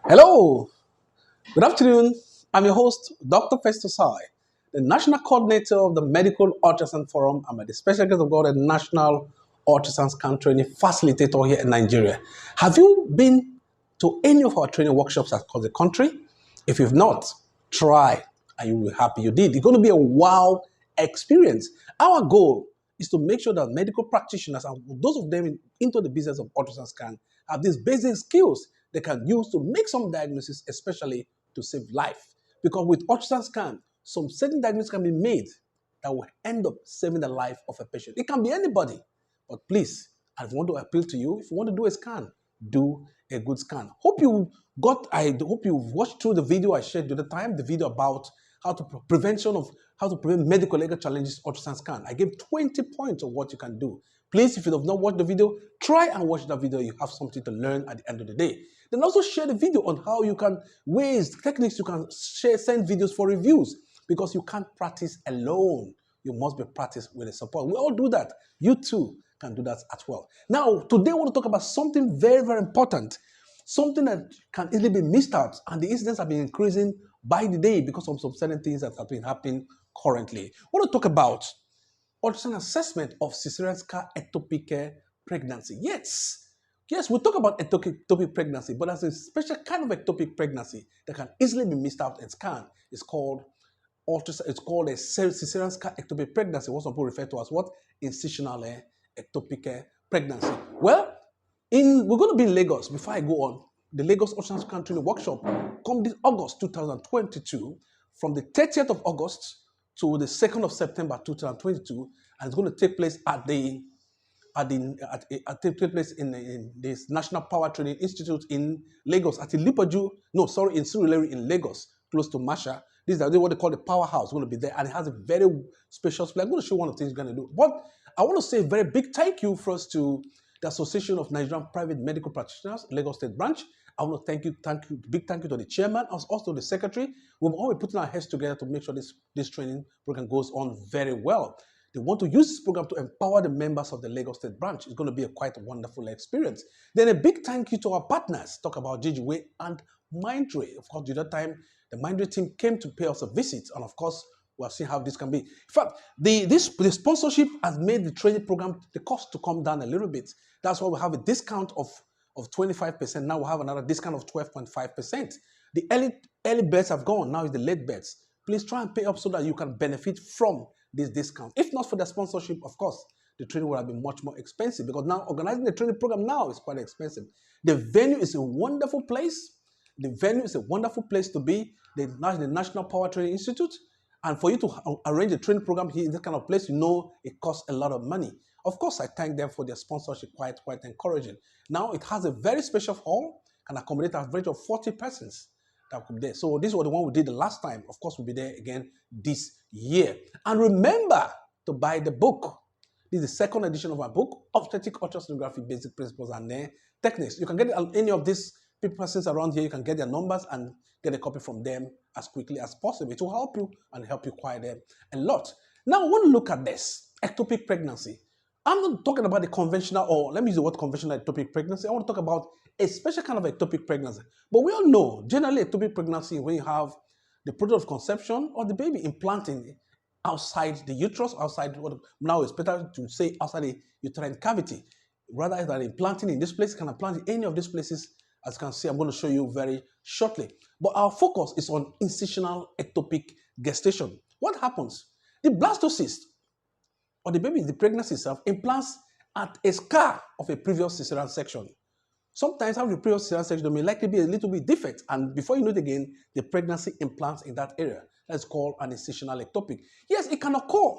Hello, good afternoon. I'm your host, Dr. Festus Sai, the National Coordinator of the Medical Ultrasound Forum. I'm the Special Guest of God, the National Ultrasound Scan Training Facilitator here in Nigeria. Have you been to any of our training workshops across the country? If you've not, try and you will be happy you did. It's going to be a wow experience. Our goal is to make sure that medical practitioners and those of them into the business of ultrasound scan have these basic skills they can use to make some diagnosis, especially to save life. Because with ultrasound scan, some certain diagnosis can be made that will end up saving the life of a patient. It can be anybody, but please, I want to appeal to you. If you want to do a scan, do a good scan. I hope you watched through the video I shared the other time, the video about how to prevent medical legal challenges ultrasound scan. I gave 20 points of what you can do. Please, if you have not watched the video, try and watch that video. You have something to learn at the end of the day. Then also share the video on how you can techniques you can send videos for reviews, because you can't practice alone. You must be practiced with the support. We all do that. You too can do that as well. Now, today I want to talk about something very, very important, something that can easily be missed out, and the incidents have been increasing by the day because of some certain things that have been happening currently. I want to talk about ultrasound assessment of Caesarian ectopic pregnancy. Yes, we talk about ectopic pregnancy, but there's a special kind of ectopic pregnancy that can easily be missed out in scan. It's called a Caesarian ectopic pregnancy, what some people refer to as what? Incisional ectopic pregnancy. Well, we're going to be in Lagos. Before I go on, the Lagos Ultrasound Scan Training Workshop come this August 2022, from the 30th of August to the 2nd of September 2022, and it's going to take place in this National Power Training Institute in Lagos, in Surulere in Lagos, close to Masha. This is what they call the powerhouse. It's going to be there, and it has a very spacious place. I'm going to show you one of the things you're going to do. But I want to say a very big thank you first to the Association of Nigerian Private Medical Practitioners, Lagos State Branch. I want to big thank you to the chairman, and also the secretary. We've always putting our heads together to make sure this training program goes on very well. They want to use this program to empower the members of the Lagos State Branch. It's going to be a quite wonderful experience. Then a big thank you to our partners. Talk about GGWay and Mindray. Of course, the other time, the Mindray team came to pay us a visit, and of course, we'll see how this can be. In fact, the sponsorship has made the training program, the cost to come down a little bit. That's why we have a discount of 25%. Now we have another discount of 12.5%. The early bets have gone. Now it's the late bets. Please try and pay up so that you can benefit from this discount. If not for the sponsorship, of course, the training would have been much more expensive, because now organizing the training program now is quite expensive. The venue is a wonderful place. The venue is a wonderful place to be. The National Power Training Institute. And for you to arrange a training program here in this kind of place, it costs a lot of money. Of course, I thank them for their sponsorship, quite encouraging. Now, it has a very special hall, can accommodate an average of 40 persons that could be there. So this was the one we did the last time. Of course, we'll be there again this year. And remember to buy the book. This is the second edition of my book, Obstetric Ultrasonography Basic Principles and Techniques. You can get any of these persons around here. You can get their numbers and get a copy from them as quickly as possible. It will help you and help you quite a lot. Now, I want to look at this, ectopic pregnancy. I'm not talking about the conventional, or let me use the word conventional ectopic pregnancy. I want to talk about a special kind of ectopic pregnancy. But we all know, generally, ectopic pregnancy, when you have the product of conception or the baby implanting outside the uterus, outside what now it's better to say outside the uterine cavity, rather than implanting in this place. You can implant in any of these places. As you can see, I'm going to show you very shortly. But our focus is on incisional ectopic gestation. What happens? The blastocyst, or the baby, the pregnancy itself, implants at a scar of a previous cesarean section. Sometimes having a previous cesarean section may likely be a little bit defect, and before you know it again, the pregnancy implants in that area. That's called an incisional ectopic. Yes, it can occur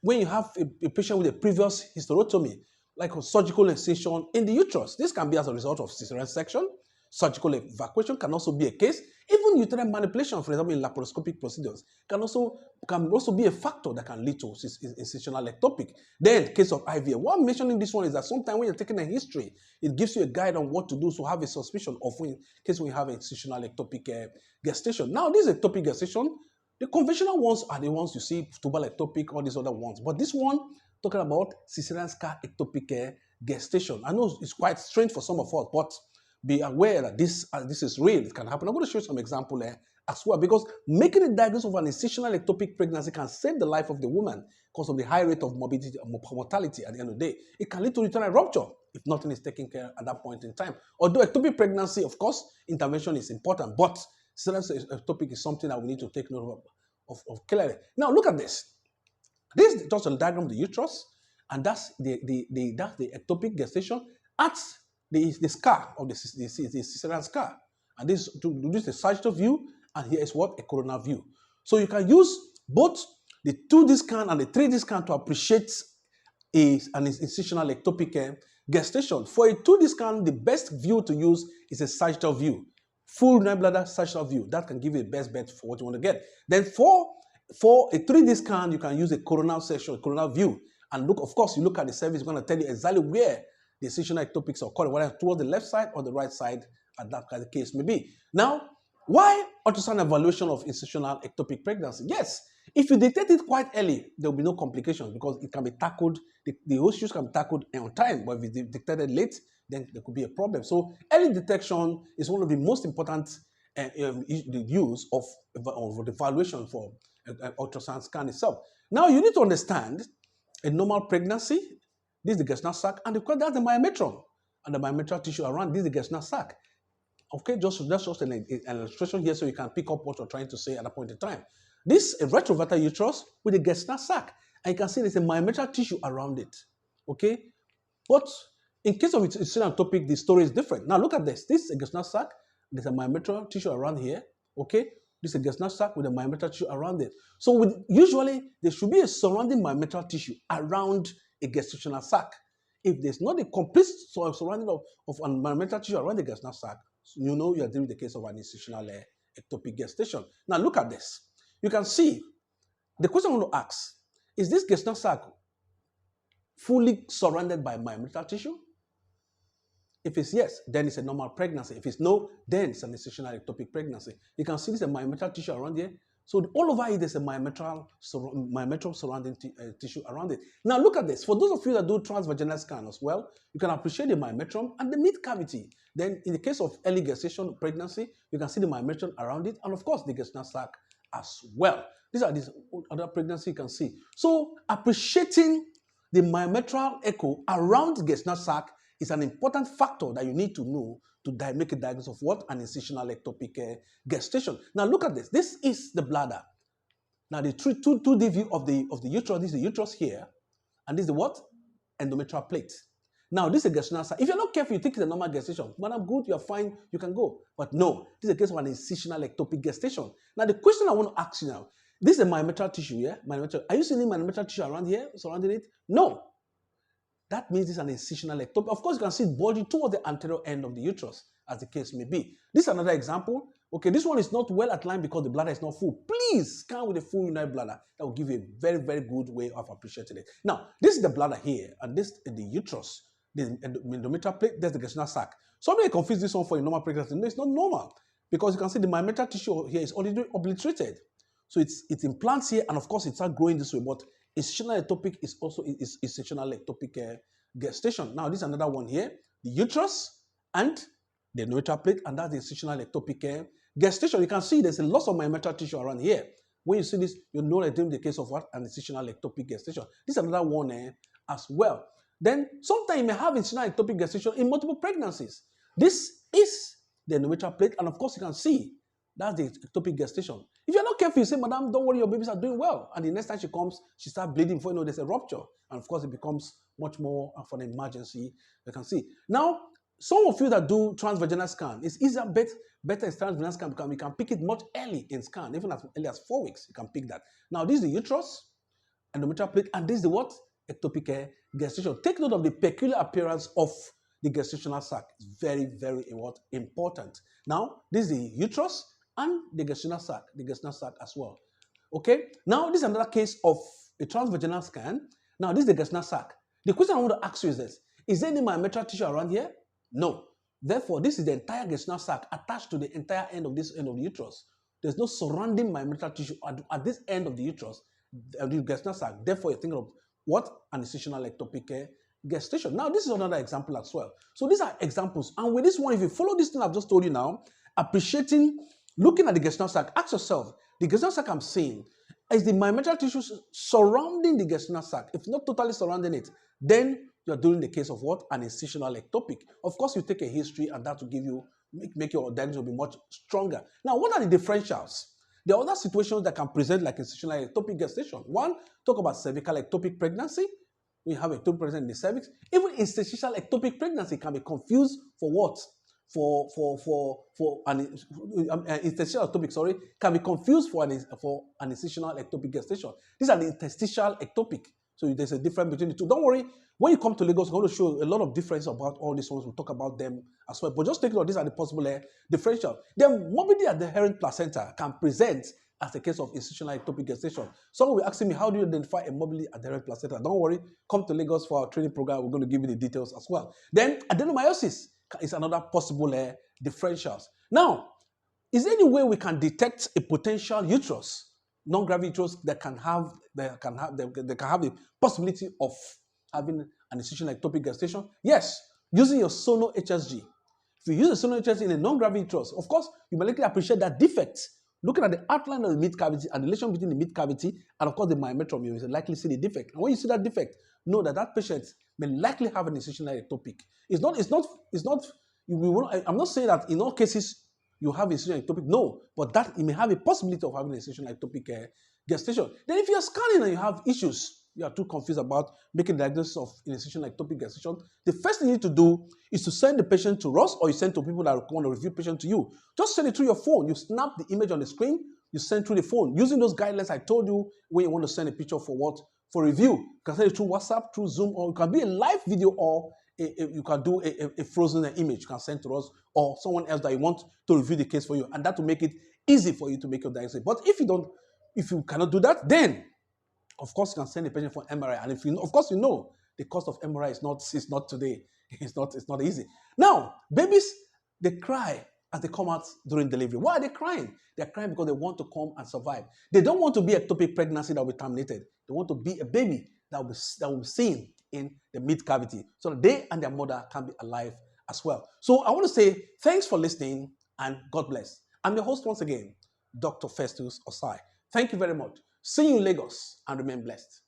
when you have a patient with a previous hysterectomy, like a surgical incision in the uterus. This can be as a result of cesarean section. Surgical evacuation can also be a case. Even uterine manipulation, for example, in laparoscopic procedures, can also be a factor that can lead to incisional ectopic. Then, case of IVF. What I'm mentioning this one is that sometimes when you're taking a history, it gives you a guide on what to do to have a suspicion of in case we have incisional ectopic gestation. Now, this ectopic gestation, the conventional ones are the ones you see, tubal ectopic, all these other ones. But this one, talking about Caesarian ectopic gestation. I know it's quite strange for some of us, but be aware that this is real. It can happen. I'm going to show you some example there as well, because making a diagnosis of an incisional ectopic pregnancy can save the life of the woman because of the high rate of morbidity, mortality at the end of the day. It can lead to uterine rupture if nothing is taken care at that point in time. Although ectopic pregnancy, of course, intervention is important, but ectopic is something that we need to take note of clearly. Now look at this. This is just a diagram of the uterus, and that's the ectopic gestation at the scar of the Caesarian scar. And this is the sagittal view, and here is what? A coronal view. So you can use both the 2D scan and the 3D scan to appreciate an incisional ectopic gestation. For a 2D scan, the best view to use is a sagittal view. Full urinary bladder sagittal view. That can give you the best bet for what you want to get. Then for a 3D scan, you can use a coronal section, coronal view. And look, of course, you look at the cervix, it's going to tell you exactly where the incisional ectopics are occurring, whether towards the left side or the right side, as that kind of case may be. Now, why ultrasound evaluation of incisional ectopic pregnancy? Yes, if you detect it quite early, there will be no complications because it can be tackled, the whole issues can be tackled on time, but if it's detected late, then there could be a problem. So early detection is one of the most important the use of the evaluation for ultrasound scan itself. Now you need to understand a normal pregnancy. This is the gestational sac, and that's the myometrum, and the myometral tissue around this is the gestational sac. Okay, that's just an illustration here so you can pick up what you're trying to say at a point in time. This is a retrovertebral uterus with a gestational sac, and you can see there's a myometral tissue around it. Okay, but in case of incisional ectopic, the story is different. Now look at this. This is a gestational sac. There's a myometral tissue around here. Okay, this is a gestational sac with a myometral tissue around it. So usually there should be a surrounding myometral tissue around a gestational sac. If there's not a complete surrounding of a myometral tissue around the gestational sac, you know you are dealing with the case of an incisional ectopic gestation. Now look at this. You can see the question I want to ask, is this gestational sac fully surrounded by myometral tissue? If it's yes, then it's a normal pregnancy. If it's no, then it's an incisional ectopic pregnancy. You can see there's a myometral tissue around here. So all over it, there's a myometral surrounding tissue around it. Now look at this. For those of you that do transvaginal scan as well, you can appreciate the myometrum and the mid cavity. Then in the case of early gestation pregnancy, you can see the myometrum around it, and of course the gestational sac as well. These are these other pregnancy you can see. So appreciating the myometral echo around the gestational sac is an important factor that you need to know to make a diagnosis of what? An incisional ectopic gestation. Now look at this. This is the bladder. Now the 2D view of the uterus. This is the uterus here, and this is the what? Endometrial plate. Now this is a gestational sac. If you're not careful, you think it's a normal gestation. Madam, good, you're fine, you can go. But no, this is a case of an incisional ectopic gestation. Now the question I want to ask you now, this is a myometral tissue here. Are you seeing any myometral tissue around here, surrounding it? No. That means it's an incisional ectopic. Of course, you can see it bulging towards the anterior end of the uterus, as the case may be. This is another example. Okay, this one is not well outlined because the bladder is not full. Please scan with a full urinary bladder. That will give you a very, very good way of appreciating it. Now, this is the bladder here, and this is the uterus. The endometrial plate, there's the gestational sac. Somebody confuse this one for a normal pregnancy. No, it's not normal because you can see the myometral tissue here is already obliterated. So it implants here, and of course it starts growing this way. But incisional ectopic is also incisional ectopic gestation. Now this is another one here: the uterus and the endometrial plate, and that's the incisional ectopic gestation. You can see there's a lot of myometral tissue around here. When you see this, you know that in the case of what? An incisional ectopic gestation. This is another one as well. Then sometimes you may have incisional ectopic gestation in multiple pregnancies. This is the endometrial plate, and of course you can see that's the ectopic gestation. If you're not careful, you say, Madam, don't worry, your babies are doing well. And the next time she comes, she starts bleeding before you know there's a rupture. And of course, it becomes much more for an emergency. You can see. Now, some of you that do transvaginal scan, it's easier, better in transvaginal scan because you can pick it much early in scan, even as early as 4 weeks, you can pick that. Now, this is the uterus, endometrial plate, and this is the what? Ectopic gestation. Take note of the peculiar appearance of the gestational sac. It's very, very important. Now, this is the uterus and the gestational sac as well. Okay, now this is another case of a transvaginal scan. Now this is the gestational sac. The question I want to ask you is this: is there any myometral tissue around here? No. Therefore, this is the entire gestational sac attached to the entire end of this end of the uterus. There's no surrounding myometral tissue at this end of the uterus, the gestational sac. Therefore, you're thinking of what? An incisional ectopic gestation. Now, this is another example as well. So these are examples. And with this one, if you follow this thing I've just told you now, appreciating, looking at the gestational sac, ask yourself, the gestational sac I'm seeing, is the myometrial tissue surrounding the gestational sac? If not totally surrounding it, then you're doing the case of what? An incisional ectopic. Of course, you take a history and that will give you, make your diagnosis be much stronger. Now, what are the differentials? There are other situations that can present like incisional ectopic gestation. One, talk about cervical ectopic pregnancy. We have ectopic pregnancy in the cervix. Even incisional ectopic pregnancy can be confused for what? For an interstitial ectopic, sorry, can be confused for an incisional ectopic gestation. These are the interstitial ectopic. So there's a difference between the two. Don't worry. When you come to Lagos, I'm going to show a lot of difference about all these ones. We'll talk about them as well. But just take note, these are the possible differential. Then morbidly adherent placenta can present as a case of incisional ectopic gestation. Someone will be asking me, how do you identify a morbidly adherent placenta? Don't worry. Come to Lagos for our training program. We're going to give you the details as well. Then adenomyosis is another possible differentials. Now, is there any way we can detect a potential uterus, non-gravity uterus that can have the possibility of having an incisional ectopic gestation? Yes, using your sono HSG. If you use a sono HSG in a non-gravity uterus, of course, you may likely appreciate that defect. Looking at the outline of the mid cavity and the relation between the mid cavity and of course the myometrium, you will likely see the defect. And when you see that defect, know that that patient may likely have an incisional ectopic. I'm not saying that in all cases you have incisional ectopic. No, but that you may have a possibility of having an incisional ectopic gestation. Then if you're scanning and you have issues, you are too confused about making the diagnosis of incisional ectopic gestation, the first thing you need to do is to send the patient to us or you send to people that want to review the patient to you. Just send it through your phone. You snap the image on the screen, you send through the phone. Using those guidelines I told you when you want to send a picture for what? For review. You can send it through WhatsApp, through Zoom, or it can be a live video or you can do a frozen image you can send to us or someone else that you want to review the case for you. And that will make it easy for you to make your diagnosis. But if you cannot do that, then of course, you can send a patient for MRI, and if of course, the cost of MRI is not today. It's not easy. Now, babies, they cry as they come out during delivery. Why are they crying? They're crying because they want to come and survive. They don't want to be ectopic pregnancy that will be terminated. They want to be a baby that will be seen in the mid cavity, so that they and their mother can be alive as well. So I want to say thanks for listening and God bless. I'm your host once again, Dr. Festus Osai. Thank you very much. See you in Lagos and remain blessed.